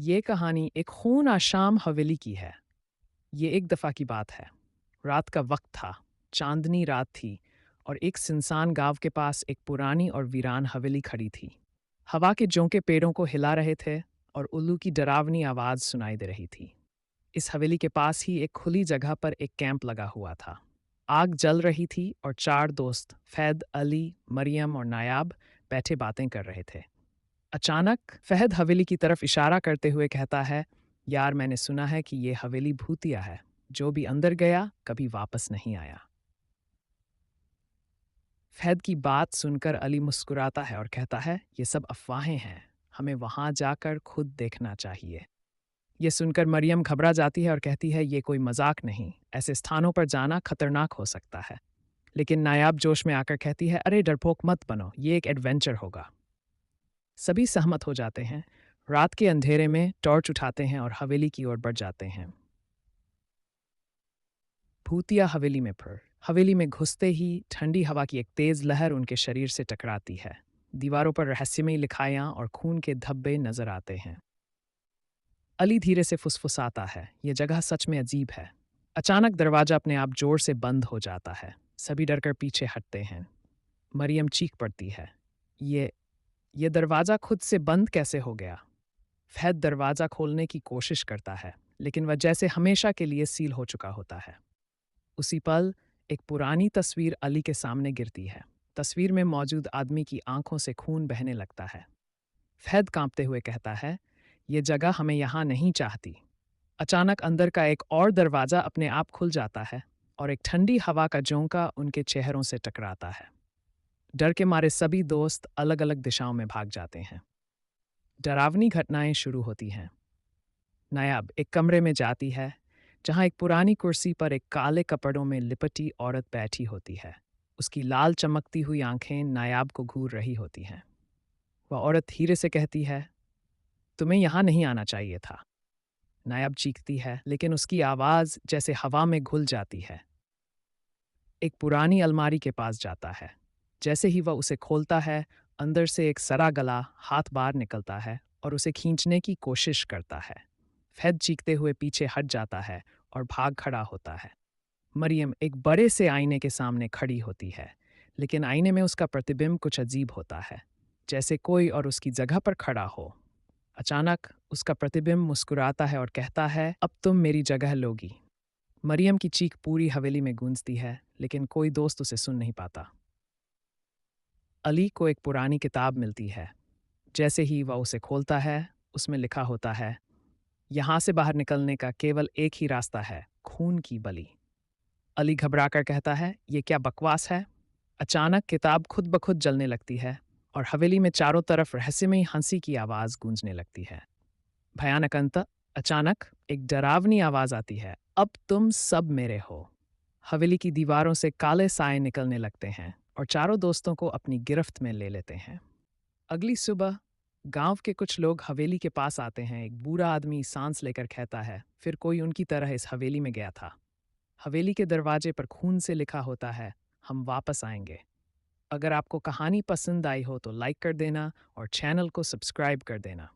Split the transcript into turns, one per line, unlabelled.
ये कहानी एक खून आशाम हवेली की है। ये एक दफ़ा की बात है। रात का वक्त था, चांदनी रात थी और एक सुनसान गांव के पास एक पुरानी और वीरान हवेली खड़ी थी। हवा के झोंके पेड़ों को हिला रहे थे और उल्लू की डरावनी आवाज़ सुनाई दे रही थी। इस हवेली के पास ही एक खुली जगह पर एक कैंप लगा हुआ था। आग जल रही थी और चार दोस्त फैद, अली, मरियम और नायाब बैठे बातें कर रहे थे। अचानक फहद हवेली की तरफ इशारा करते हुए कहता है, यार मैंने सुना है कि ये हवेली भूतिया है। जो भी अंदर गया कभी वापस नहीं आया। फहद की बात सुनकर अली मुस्कुराता है और कहता है, ये सब अफवाहें हैं। हमें वहां जाकर खुद देखना चाहिए। ये सुनकर मरियम घबरा जाती है और कहती है, ये कोई मजाक नहीं, ऐसे स्थानों पर जाना खतरनाक हो सकता है। लेकिन नायाब जोश में आकर कहती है, अरे डरपोक मत बनो, ये एक एडवेंचर होगा। सभी सहमत हो जाते हैं। रात के अंधेरे में टॉर्च उठाते हैं और हवेली की ओर बढ़ जाते हैं। भूतिया हवेली में फिर हवेली में घुसते ही ठंडी हवा की एक तेज लहर उनके शरीर से टकराती है। दीवारों पर रहस्यमयी लिखायां और खून के धब्बे नजर आते हैं। अली धीरे से फुसफुसाता है, ये जगह सच में अजीब है। अचानक दरवाजा अपने आप जोर से बंद हो जाता है। सभी डरकर पीछे हटते हैं। मरियम चीख पड़ती है, ये ये दरवाजा खुद से बंद कैसे हो गया? फहद दरवाज़ा खोलने की कोशिश करता है, लेकिन वह जैसे हमेशा के लिए सील हो चुका होता है। उसी पल एक पुरानी तस्वीर अली के सामने गिरती है। तस्वीर में मौजूद आदमी की आंखों से खून बहने लगता है। फहद कांपते हुए कहता है, ये जगह हमें यहाँ नहीं चाहती। अचानक अंदर का एक और दरवाज़ा अपने आप खुल जाता है और एक ठंडी हवा का झोंका उनके चेहरों से टकराता है। डर के मारे सभी दोस्त अलग अलग दिशाओं में भाग जाते हैं। डरावनी घटनाएं शुरू होती हैं। नायाब एक कमरे में जाती है जहां एक पुरानी कुर्सी पर एक काले कपड़ों में लिपटी औरत बैठी होती है। उसकी लाल चमकती हुई आंखें नायाब को घूर रही होती हैं। वह औरत धीरे से कहती है, तुम्हें यहाँ नहीं आना चाहिए था। नायाब चीखती है, लेकिन उसकी आवाज़ जैसे हवा में घुल जाती है। एक पुरानी अलमारी के पास जाता है। जैसे ही वह उसे खोलता है, अंदर से एक सड़ा गला हाथ बाहर निकलता है और उसे खींचने की कोशिश करता है। फैद चीखते हुए पीछे हट जाता है और भाग खड़ा होता है। मरियम एक बड़े से आईने के सामने खड़ी होती है, लेकिन आईने में उसका प्रतिबिंब कुछ अजीब होता है, जैसे कोई और उसकी जगह पर खड़ा हो। अचानक उसका प्रतिबिंब मुस्कुराता है और कहता है, अब तुम मेरी जगह लोगी। मरियम की चीख पूरी हवेली में गूंजती है, लेकिन कोई दोस्त उसे सुन नहीं पाता। अली को एक पुरानी किताब मिलती है। जैसे ही वह उसे खोलता है, उसमें लिखा होता है, यहाँ से बाहर निकलने का केवल एक ही रास्ता है, खून की बलि। अली घबराकर कहता है, ये क्या बकवास है? अचानक किताब खुद ब खुद जलने लगती है और हवेली में चारों तरफ रहस्यमयी हंसी की आवाज़ गूंजने लगती है। भयानक अंत। अचानक एक डरावनी आवाज़ आती है, अब तुम सब मेरे हो। हवेली की दीवारों से काले साए निकलने लगते हैं और चारों दोस्तों को अपनी गिरफ्त में ले लेते हैं। अगली सुबह गांव के कुछ लोग हवेली के पास आते हैं। एक बूढ़ा आदमी सांस लेकर कहता है, फिर कोई उनकी तरह इस हवेली में गया था। हवेली के दरवाजे पर खून से लिखा होता है, हम वापस आएंगे। अगर आपको कहानी पसंद आई हो तो लाइक कर देना और चैनल को सब्सक्राइब कर देना।